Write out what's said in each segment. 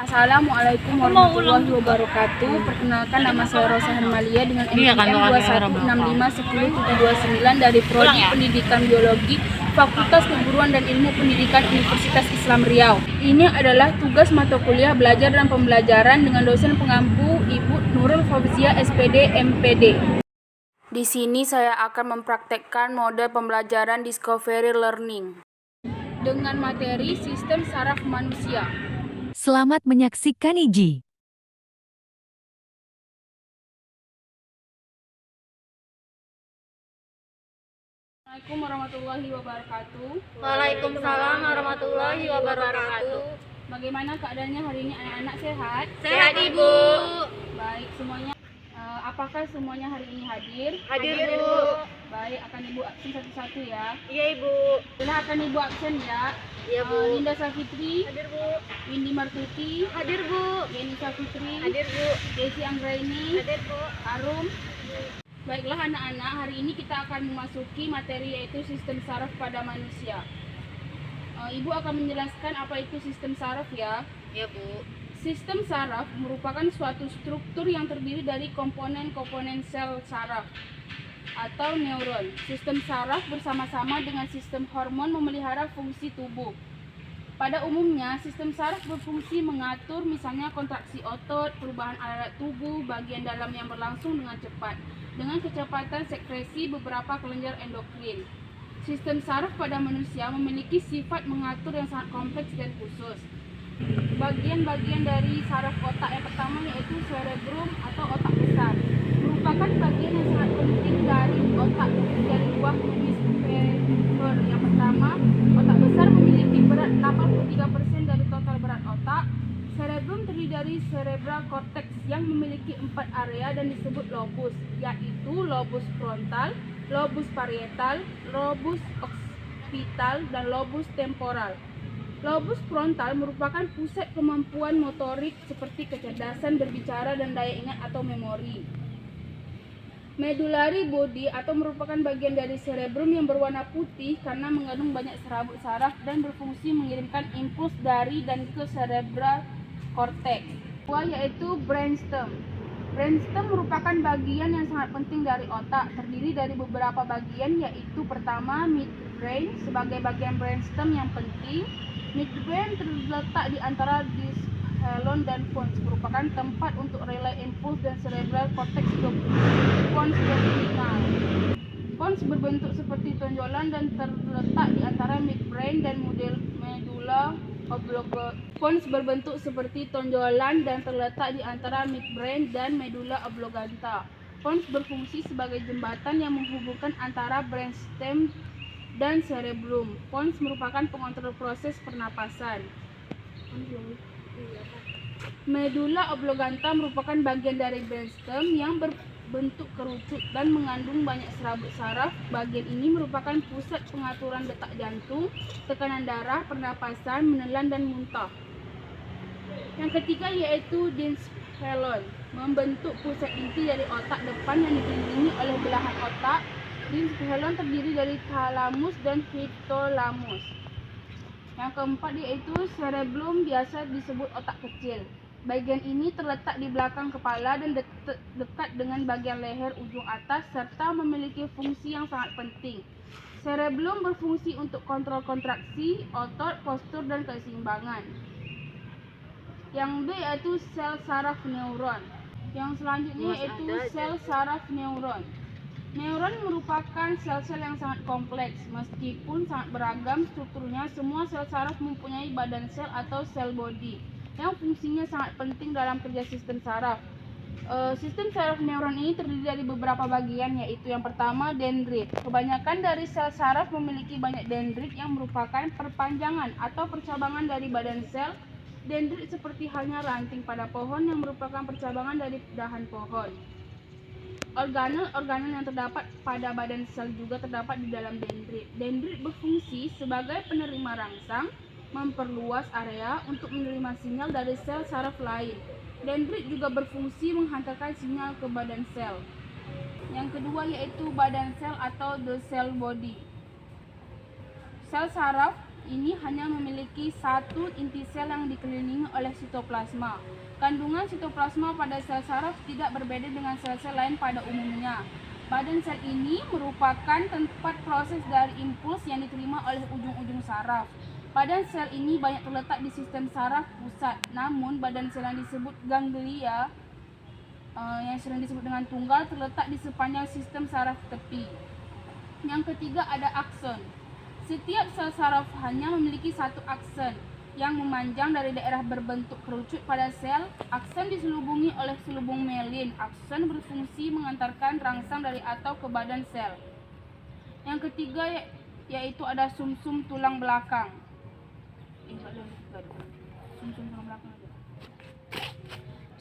Assalamualaikum warahmatullahi wabarakatuh. Perkenalkan, nama saya Rosa Hermalia dengan NPM 21651029 dari Prodi Pendidikan Biologi Fakultas Keguruan dan Ilmu Pendidikan Universitas Islam Riau. Ini adalah tugas mata kuliah belajar dan pembelajaran dengan dosen pengampu Ibu Nurul Fauzia SPD MPD. Di sini saya akan mempraktekkan model pembelajaran Discovery Learning dengan materi sistem saraf manusia. Selamat menyaksikan Iji. Assalamualaikum warahmatullahi wabarakatuh. Waalaikumsalam warahmatullahi wabarakatuh. Bagaimana keadaannya hari ini, anak-anak sehat? Sehat Ibu. Baik semuanya. Apakah semuanya hari ini hadir? Hadir Bu. Baik, akan Ibu absen satu-satu ya. Iya Ibu. Setelah akan Ibu absen ya. Iya Bu. Linda Safitri, Hadir Bu. Windy Martuti, Hadir Bu. Yeni Safitri, Hadir Bu. Desi Anggraini, Hadir Bu. Arum. Baiklah anak-anak, hari ini kita akan memasuki materi yaitu sistem saraf pada manusia. Ibu akan menjelaskan apa itu sistem saraf ya. Iya Bu. Sistem saraf merupakan suatu struktur yang terdiri dari komponen-komponen sel saraf atau neuron. Sistem saraf bersama-sama dengan sistem hormon memelihara fungsi tubuh. Pada umumnya, sistem saraf berfungsi mengatur misalnya kontraksi otot, perubahan alat tubuh, bagian dalam yang berlangsung dengan cepat, dengan kecepatan sekresi beberapa kelenjar endokrin. Sistem saraf pada manusia memiliki sifat mengatur yang sangat kompleks dan khusus. Bagian-bagian dari saraf otak yang pertama yaitu cerebrum atau otak besar, merupakan bagian yang sangat penting dari otak dari buah hemisfer. Yang pertama, otak besar memiliki berat 83% dari total berat otak. Cerebrum terdiri dari cerebral cortex yang memiliki 4 area dan disebut lobus, yaitu lobus frontal, lobus parietal, lobus occipital, dan lobus temporal. Lobus frontal merupakan pusat kemampuan motorik seperti kecerdasan berbicara dan daya ingat atau memori. Medullary body atau merupakan bagian dari cerebrum yang berwarna putih karena mengandung banyak serabut saraf dan berfungsi mengirimkan impuls dari dan ke cerebral cortex. Kedua yaitu brainstem. Brainstem merupakan bagian yang sangat penting dari otak, terdiri dari beberapa bagian yaitu pertama midbrain sebagai bagian brainstem yang penting. Midbrain terletak di antara dishelon dan pons, merupakan tempat untuk relay impuls dan cerebral cortex ke pons vertikal. Pons berbentuk seperti tonjolan dan terletak di antara midbrain dan medulla oblongata. Pons berbentuk seperti tonjolan dan terletak di antara midbrain dan medulla oblongata. Pons berfungsi sebagai jembatan yang menghubungkan antara brainstem dan cerebrum. Pons merupakan pengontrol proses pernapasan. Medulla oblongata merupakan bagian dari brainstem yang berbentuk kerucut dan mengandung banyak serabut saraf. Bagian ini merupakan pusat pengaturan detak jantung, tekanan darah, pernapasan, menelan, dan muntah. Yang ketiga yaitu dishelon, membentuk pusat inti dari otak depan yang dikelilingi oleh belahan otak. Dishelon terdiri dari thalamus dan hypothalamus. Yang keempat yaitu cerebellum, biasa disebut otak kecil. Bagian ini terletak di belakang kepala dan dekat dengan bagian leher ujung atas serta memiliki fungsi yang sangat penting. Cerebellum berfungsi untuk kontrol kontraksi, otot, postur, dan keseimbangan. Yang B yaitu sel saraf neuron. Yang selanjutnya yaitu sel saraf neuron. Neuron merupakan sel-sel yang sangat kompleks. Meskipun sangat beragam strukturnya, semua sel saraf mempunyai badan sel atau sel body yang fungsinya sangat penting dalam kerja sistem saraf. Sistem saraf neuron ini terdiri dari beberapa bagian, yaitu yang pertama dendrit. Kebanyakan dari sel saraf memiliki banyak dendrit yang merupakan perpanjangan atau percabangan dari badan sel. Dendrit seperti halnya ranting pada pohon yang merupakan percabangan dari dahan pohon. Organel-organel yang terdapat pada badan sel juga terdapat di dalam dendrit. Dendrit berfungsi sebagai penerima rangsang, memperluas area untuk menerima sinyal dari sel saraf lain. Dendrit juga berfungsi menghantarkan sinyal ke badan sel. Yang kedua yaitu badan sel atau the cell body. Sel saraf ini hanya memiliki satu inti sel yang dikelilingi oleh sitoplasma. Kandungan sitoplasma pada sel saraf tidak berbeda dengan sel-sel lain pada umumnya. Badan sel ini merupakan tempat proses dari impuls yang diterima oleh ujung-ujung saraf. Badan sel ini banyak terletak di sistem saraf pusat, namun badan sel yang disebut ganglia yang sering disebut dengan tunggal terletak di sepanjang sistem saraf tepi. Yang ketiga ada akson. Setiap sel saraf hanya memiliki satu akson yang memanjang dari daerah berbentuk kerucut pada sel. Akson diselubungi oleh selubung mielin. Akson berfungsi mengantarkan rangsang dari atau ke badan sel. Yang ketiga yaitu ada sumsum tulang belakang.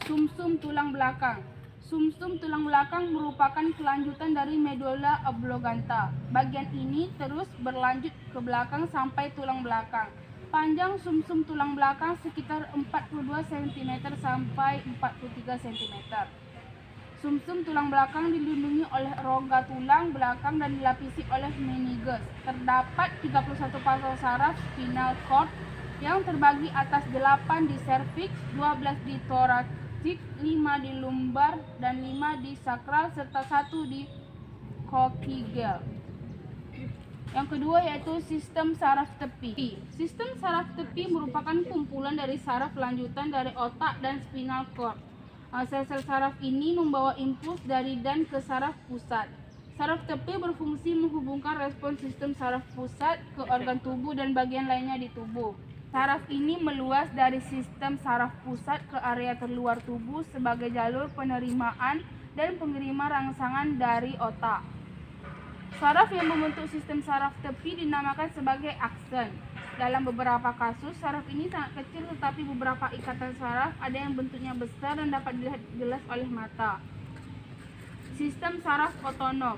Sumsum tulang belakang. Sumsum tulang belakang merupakan kelanjutan dari medulla oblongata. Bagian ini terus berlanjut ke belakang sampai tulang belakang. Panjang sumsum tulang belakang sekitar 42 cm sampai 43 cm. Sumsum tulang belakang dilindungi oleh rongga tulang belakang dan dilapisi oleh meninges. Terdapat 31 pasal saraf spinal cord yang terbagi atas 8 di cervix, 12 di thorax, 5 di lumbar dan 5 di sakral serta 1 di cochlear. Yang kedua yaitu sistem saraf tepi. Sistem saraf tepi merupakan kumpulan dari saraf lanjutan dari otak dan spinal cord. Sel-sel saraf ini membawa impuls dari dan ke saraf pusat. Saraf tepi berfungsi menghubungkan respons sistem saraf pusat ke organ tubuh dan bagian lainnya di tubuh. Saraf ini meluas dari sistem saraf pusat ke area terluar tubuh sebagai jalur penerimaan dan pengiriman rangsangan dari otak. Saraf yang membentuk sistem saraf tepi dinamakan sebagai akson. Dalam beberapa kasus, saraf ini sangat kecil tetapi beberapa ikatan saraf ada yang bentuknya besar dan dapat dilihat jelas oleh mata. Sistem saraf otonom.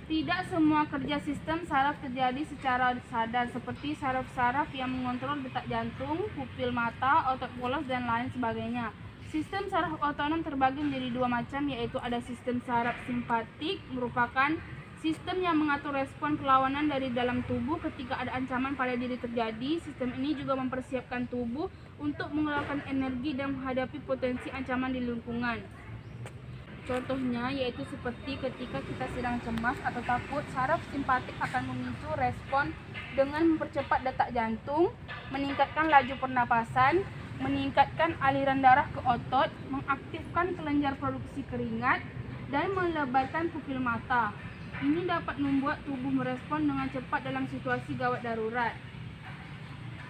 Tidak semua kerja sistem saraf terjadi secara sadar seperti saraf-saraf yang mengontrol detak jantung, pupil mata, otot polos, dan lain sebagainya. Sistem saraf otonom terbagi menjadi dua macam, yaitu ada sistem saraf simpatik, merupakan sistem yang mengatur respon perlawanan dari dalam tubuh ketika ada ancaman pada diri terjadi. Sistem ini juga mempersiapkan tubuh untuk mengeluarkan energi dan menghadapi potensi ancaman di lingkungan. Contohnya yaitu seperti ketika kita sedang cemas atau takut, saraf simpatik akan memicu respon dengan mempercepat detak jantung, meningkatkan laju pernapasan, meningkatkan aliran darah ke otot, mengaktifkan kelenjar produksi keringat, dan melebarkan pupil mata. Ini dapat membuat tubuh merespon dengan cepat dalam situasi gawat darurat.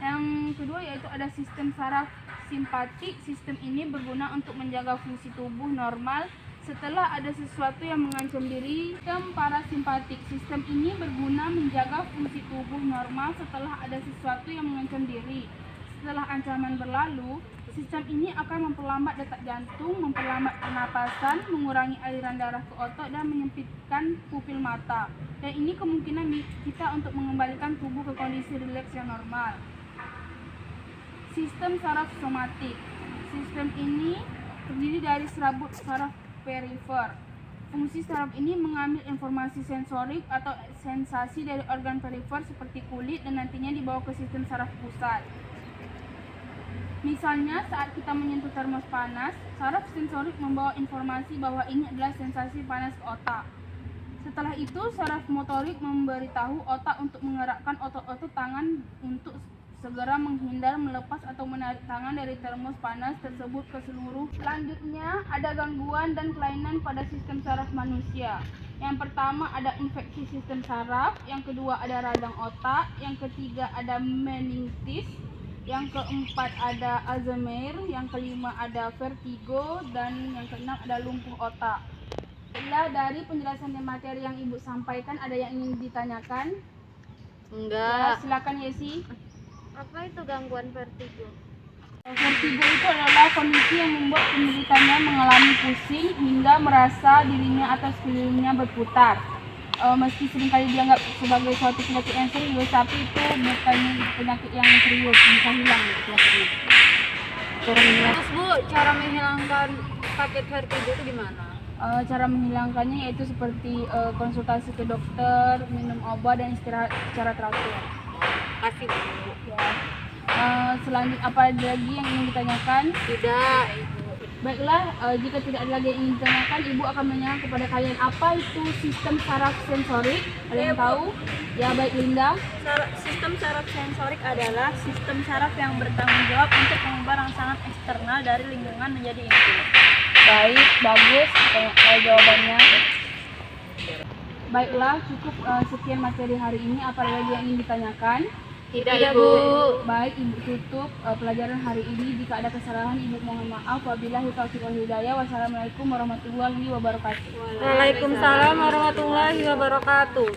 Yang kedua yaitu ada sistem saraf simpatik. Sistem ini berguna untuk menjaga fungsi tubuh normal setelah ada sesuatu yang mengancam diri. Sistem parasimpatik. Sistem ini berguna menjaga fungsi tubuh normal setelah ada sesuatu yang mengancam diri. Setelah ancaman berlalu, sistem ini akan memperlambat detak jantung, memperlambat pernapasan, mengurangi aliran darah ke otot, dan menyempitkan pupil mata. Dan ini kemungkinan kita untuk mengembalikan tubuh ke kondisi rileks yang normal. Sistem saraf somatik. Sistem ini terdiri dari serabut saraf perifer. Fungsi saraf ini mengambil informasi sensorik atau sensasi dari organ perifer seperti kulit dan nantinya dibawa ke sistem saraf pusat. Misalnya saat kita menyentuh termos panas, saraf sensorik membawa informasi bahwa ini adalah sensasi panas ke otak. Setelah itu, saraf motorik memberitahu otak untuk mengerakkan otot-otot tangan untuk segera menghindar, melepas atau menarik tangan dari termos panas tersebut ke seluruh. Selanjutnya ada gangguan dan kelainan pada sistem saraf manusia. Yang pertama ada infeksi sistem saraf, yang kedua ada radang otak, yang ketiga ada meningitis, yang keempat ada Alzheimer, yang kelima ada vertigo, dan yang keenam ada lumpuh otak. Setelah dari penjelasan materi yang Ibu sampaikan, ada yang ingin ditanyakan? Enggak. Ya, silakan Yesi. Apa itu gangguan vertigo? Vertigo itu adalah kondisi yang membuat penderitanya mengalami pusing hingga merasa dirinya atau sekelilingnya berputar. Meski seringkali dianggap sebagai suatu penyakit yang serius, tapi itu bukan penyakit yang serius, bisa hilang penyakitnya. Terus Bu, cara menghilangkan sakit vertigo itu gimana? Cara menghilangkannya yaitu seperti konsultasi ke dokter, minum obat, dan istirahat secara teratur. kasih Bu. Ya. Selanjutnya apa ada lagi yang ingin ditanyakan? Tidak. Baiklah, jika tidak ada lagi yang ingin ditanyakan, Ibu akan menanyakan kepada kalian apa itu sistem saraf sensorik. Ada yang tahu? Ya, baik Linda. Sistem saraf sensorik adalah sistem saraf yang bertanggung jawab untuk mengubah rangsangan eksternal dari lingkungan menjadi inti. Baik, bagus jawabannya. Baiklah, cukup sekian materi hari ini. Apa ada lagi yang ingin ditanyakan? Tidak, Ibu. Baik, Ibu tutup pelajaran hari ini. Jika ada kesalahan, Ibu mohon maaf. Wabillahi taufiq wal hidayah. Wassalamualaikum warahmatullahi wabarakatuh. Waalaikumsalam warahmatullahi wabarakatuh.